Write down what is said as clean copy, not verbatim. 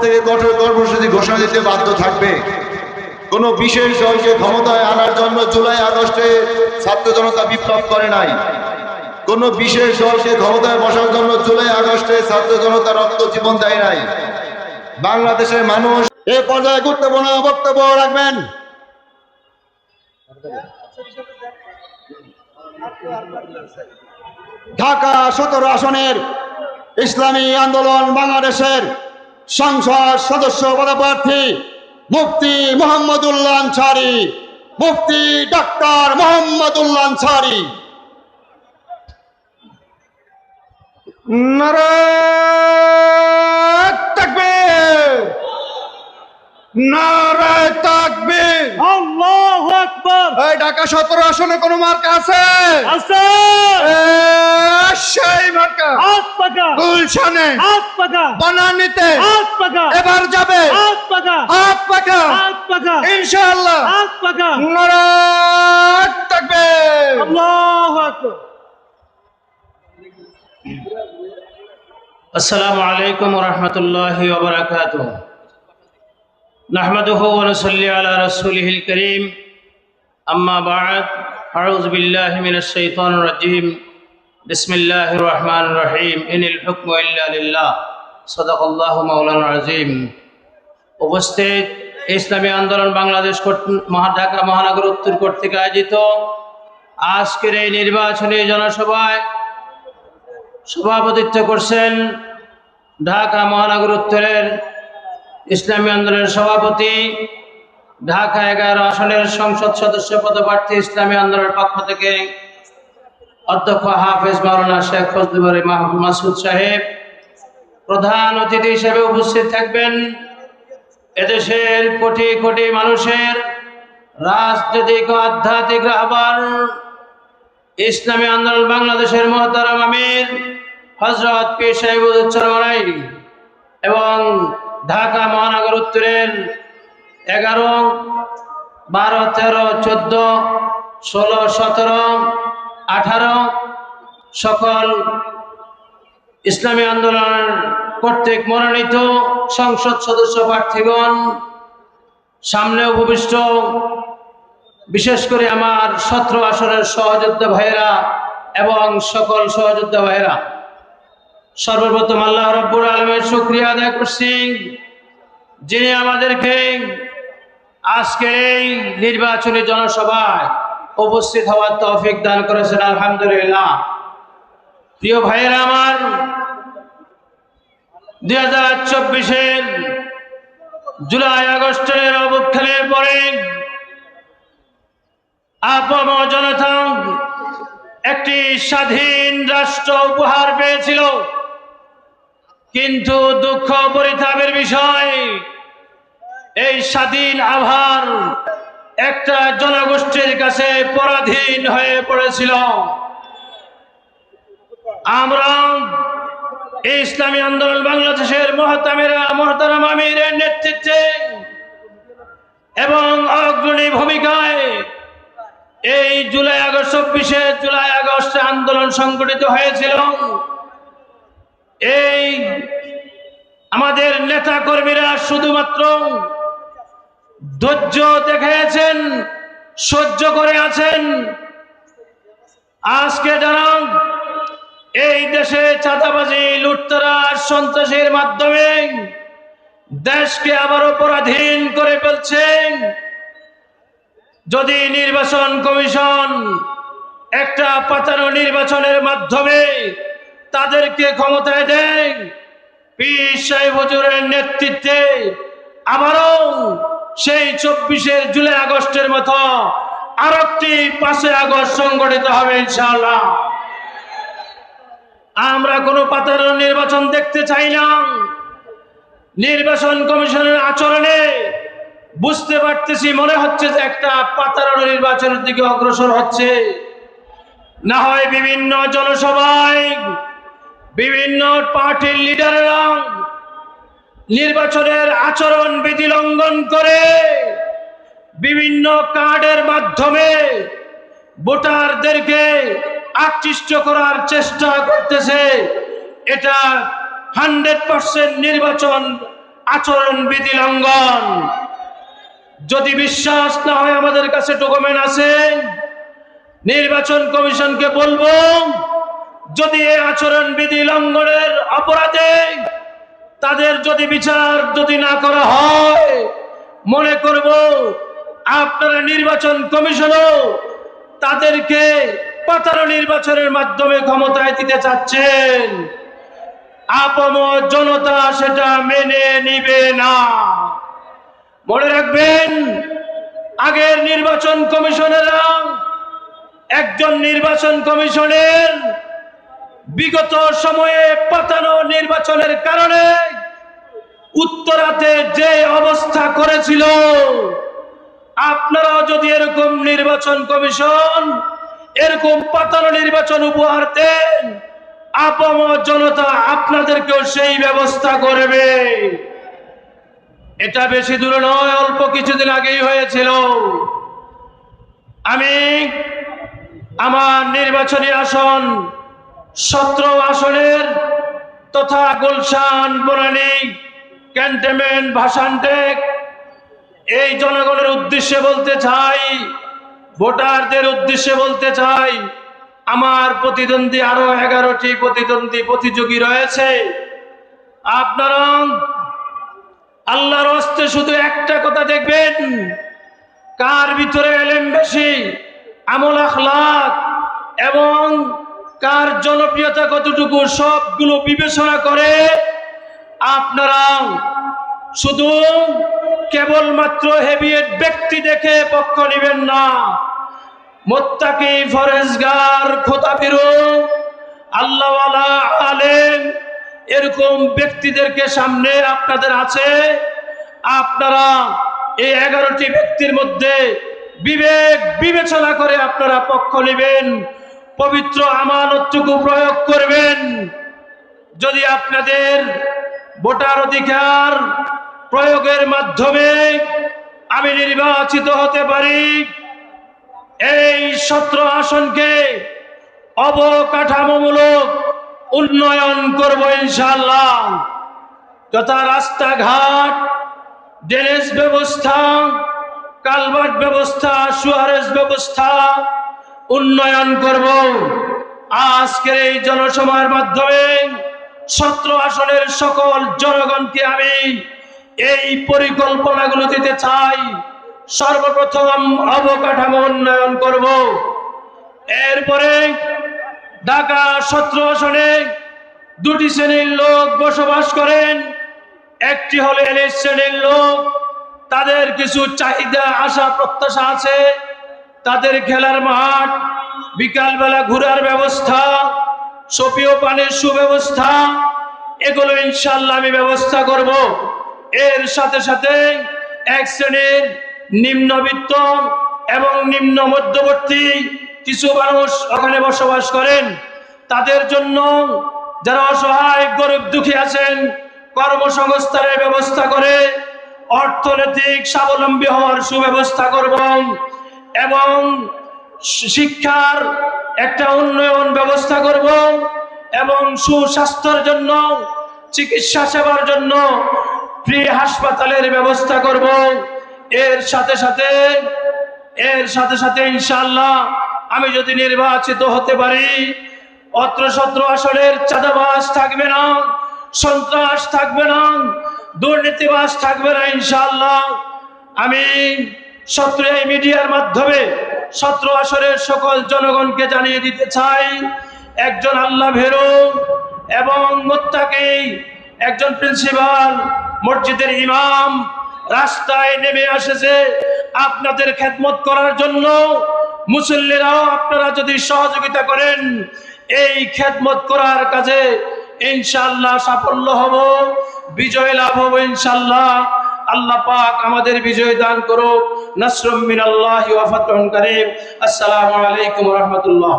থেকে কঠোর কর্মসূচি ঘোষণা দিতে বাধ্য থাকবে। কোন বিশেষ দলকে ক্ষমতায় আনার জন্য জুলাই আগস্টে ছাত্র জনতা বিপ্লব করে নাই। কোন বিশেষ দলকে ক্ষমতায় বসার জন্য জুলাই আগস্টে ছাত্র জনতা রক্ত জীবন দেয় নাই। বাংলাদেশের মানুষ এই পর্যায়ে গুরুত্বপূর্ণ বক্তব্য রাখবেন। ঢাকা 17 আসনের ইসলামী আন্দোলন বাংলাদেশের সংসদ সদস্য পদপ্রার্থী মুফতি মোহাম্মদুল্লাহ আনসারী, মুফতি ডাক্তার মোহাম্মদুল্লাহ আনসারী। নারায়ে তাকবীর, নারায়ে তাকবীর, আল্লাহু আকবার। এই ঢাকা 17 আসনে কোন মার্কা আছে? আছে। সেই মার্কা হাত পাকা, গুলশানে হাত পাকা, বনানীতে হাত পাকা, এবার যাবে হাত পাকা, হাত পাকা হাত পাকা, ইনশাআল্লাহ। হাত পাকা। নারায়ে তাকবীর, আল্লাহু আকবার। السلام عليكم ورحمة الله وبركاته نحمده ونصلي على رسوله الكريم أما بعد أعوذ بالله من الشيطان الرجيم بسم الله الرحمن الرحيم إن الحكم إلا لله صدق الله مولانا العظيم উপস্থিত ইসলামী আন্দোলন বাংলাদেশ ঢাকা মহানগর উত্তর কর্তৃক আয়োজিত আজকের এই নির্বাচনী জনসভায় সভাপতিত্ব করছেন ঢাকা মহানগর উত্তরের ইসলামী আন্দোলনের সভাপতি, ঢাকা 11 আসনের সংসদ সদস্য পদপ্রার্থী ইসলামী আন্দোলনের পক্ষ থেকে অধ্যক্ষ হাফেজ মাওলানা শেখ ফজলুল মাহমুদ মাসুদ সাহেব। প্রধান অতিথি হিসেবে উপস্থিত থাকবেন এদেশের কোটি কোটি মানুষের রাজনৈতিক ও আধ্যাত্মিক রাহবার ইসলামী আন্দোলন বাংলাদেশের মহতারাম আমির হযরত পীর সাহেবুল চরমরাই এবং ঢাকা মহানগর উত্তরের 11, 12, 13, 14, 16, 17, 18 সকল ইসলামী আন্দোলনের কর্তৃক মনোনীত সংসদ সদস্য প্রার্থীগণ, সামনে উপবিষ্ট বিশেষ করে আমার 17 আসনের সহযোদ্ধা ভাইয়েরা এবং সকল সহযোদ্ধা ভাইয়েরা, সর্বপ্রথম আল্লাহ রাব্বুল আলামিনের শুকরিয়া আদায় করছি যিনি আমাদেরকে আজকে এই নির্বাচনী জনসভায় উপস্থিত হওয়ার তৌফিক দান করেছেন, আলহামদুলিল্লাহ। প্রিয় ভাইয়েরা আমার, 2024-এর জুলাই আগস্টের অভ্যুত্থানের পরে আপামর জনতা একটি স্বাধীন রাষ্ট্র উপহার পেয়েছিল, কিন্তু দুঃখ পরিতাপের বিষয় এই স্বাধীন আভার একটা জনগোষ্ঠীর কাছে পরাধীন হয়ে পড়েছিল। আমরা ইসলামী আন্দোলন বাংলাদেশের মহতারাম আমিরের নেতৃত্বে এবং অগ্রণী ভূমিকায় এই জুলাই আগস্ট 24-এ জুলাই আগস্টে আন্দোলন সংগঠিত হয়েছিল। এই আমাদের নেতা কর্মীরা শুধুমাত্র ধৈর্য দেখিয়েছেন, সহ্য করে আছেন। আজকে যারা এই দেশে চাঁদাবাজি, লুটতরাজ, সন্ত্রাসের মাধ্যমে দেশকে আবারও পরাধীন করে ফেলছেন, যদি নির্বাচন কমিশন একটা পাতানো নির্বাচনের মাধ্যমে তাদেরকে ক্ষমতায় দেয়, পীর সাহেব হুজুরের নেতৃত্বে আবারও সেই 24-এর জুলাই আগস্টের মতো আরেকটি 5 আগস্ট সংগঠিত হবে ইনশাআল্লাহ। আমরা কোনো পাতানো নির্বাচন দেখতে চাই না। নির্বাচন কমিশনের আচরণে বুঝতে পারতেছি, মনে হচ্ছে যে একটা পাতানো নির্বাচনের দিকে অগ্রসর হচ্ছে। না হয় বিভিন্ন জনসভায় বিভিন্ন পার্টির লিডাররা নির্বাচনের আচরণ বিধি লঙ্ঘন করে বিভিন্ন কার্ডের মাধ্যমে ভোটারদেরকে আকৃষ্ট করার চেষ্টা করতেছে। এটা 100% নির্বাচন আচরণবিধি লঙ্ঘন। যদি বিশ্বাস না হয় আমাদের কাছে ডকুমেন্ট আছে, নির্বাচন কমিশনকে বলবো, যদি এই আচরণবিধি লঙ্ঘনের অপরাধে তাদের যদি বিচার যদি না করা হয়, মনে করব আপনারা নির্বাচন কমিশনও তাদেরকে পাতানো নির্বাচনের মাধ্যমে ক্ষমতায় দিতে চাচ্ছেন। আপামর জনতা সেটা মেনে নিবে না। মনে রাখবেন, আগের নির্বাচন কমিশনেরা একজন নির্বাচন কমিশনের বিগত সময়ে পাতানো নির্বাচনের কারণে উত্তরাতে যে অবস্থা করেছিল, আপনারাও যদি এরকম নির্বাচন কমিশন এরকম পাতানো নির্বাচন উপহার দেন, আপামর জনতা আপনাদেরকেও সেই ব্যবস্থা করবে। এটা বেশি দূরে নয়, অল্প কিছুদিন আগেই হয়েছিল। আমি আমার নির্বাচনী আসন 17 আসনের তথা গুলশান, বনানী, ক্যান্টনমেন্ট, ভাসানটেক এই জনগণের উদ্দেশ্যে বলতে চাই, ভোটারদের উদ্দেশ্যে বলতে চাই, আমার প্রতিদ্বন্দ্বী আরো 11টি প্রতিযোগী রয়েছে। আপনারা আল্লাহর হস্তে শুধু একটা কথা দেখবেন, কার ভিতরে এলেম বেশি, আমল আখলাক এবং কার জনপ্রিয়তা কতটুকু, সবগুলো বিবেচনা করে আপনারা শুধু কেবলমাত্র হেভিয়েট ব্যক্তি দেখে পক্ষ নেবেন না। মুত্তাকি, ফরেজগার, খোদাফিরু, আল্লাহওয়ালা, আলেম এরকম ব্যক্তিদেরকে সামনে আপনাদের আছে। আপনারা এই 11টি ব্যক্তির মধ্যে বিবেক বিবেচনা করে আপনারা পক্ষ নেবেন, পবিত্র আমানতটুকু প্রয়োগ করবেন। যদি আপনাদের ভোটার অধিকার প্রয়োগের মাধ্যমে আমি নির্বাচিত হতে পারি, এই 17 আসনকে অবকাঠামোমূলক উন্নয়ন করব ইনশাআল্লাহ। তথা রাস্তাঘাট, ড্রেনেজ ব্যবস্থা, কালভার্ট ব্যবস্থা, সুয়ারেজ ব্যবস্থা উন্নয়ন করব। আজকের এই জনসভার মাধ্যমে 17 আসনের সকল জনগণকে আমি এই পরিকল্পনাগুলো দিতে চাই। সর্বপ্রথম অবকাঠামো উন্নয়ন করব। এরপরে ঢাকা 17 আসনে 2টি শ্রেণীর লোক বসবাস করেন। একটি হলো এলিট শ্রেণীর লোক, তাদের কিছু চাহিদা, আশা, প্রত্যাশা আছে। তাদের খেলার মাঠ, বিকালবেলা ঘোরার ব্যবস্থা, সপিও পানির সুব্যবস্থা, এগুলো ইনশাআল্লাহ আমি ব্যবস্থা করব। এর সাথে সাথে এক শ্রেণীর নিম্নবিত্ত এবং নিম্ন মধ্যবর্তী কিছু মানুষ ওখানে বসবাস করেন। তাদের জন্য যারা অসহায় গরিব দুঃখী আছেন, কর্মসংস্থানের ব্যবস্থা করে অর্থনৈতিক স্বাবলম্বী হওয়ার সুব্যবস্থা করব এবং শিক্ষার একটা উন্নয়ন ব্যবস্থা করব এবং সুস্বাস্থ্যের জন্য, চিকিৎসা সেবার জন্য ফ্রি হাসপাতালের ব্যবস্থা করব। এর সাথে সাথে ইনশাআল্লাহ আমি যদি নির্বাচিত হতে পারি, অত্র 17 আসনের চাঁদাবাজ থাকবে না, সন্ত্রাস থাকবে না, দুর্নীতিবাজ থাকবে না ইনশাআল্লাহ। আমি এই মিডিয়ার মাধ্যমে 17 আসনের সকল জনগণকে জানিয়ে দিতে চাই, একজন আল্লাহ ভীরু এবং মুত্তাকি একজন প্রিন্সিপাল, মসজিদের ইমাম রাস্তায় নেমে এসেছে আপনাদের খেদমত করার জন্য। মুসল্লিরাও আপনারা যদি সহযোগিতা করেন, এই খেদমত করার কাজে ইনশাআল্লাহ সাফল্য হব, বিজয় লাভ হব ইনশাআল্লাহ। আল্লাহ পাক আমাদের বিজয় দান করুক। নাসরুম মিনাল্লাহি ওয়া ফাতহুন কারীম। আসসালামু আলাইকুম ওয়া রাহমাতুল্লাহ।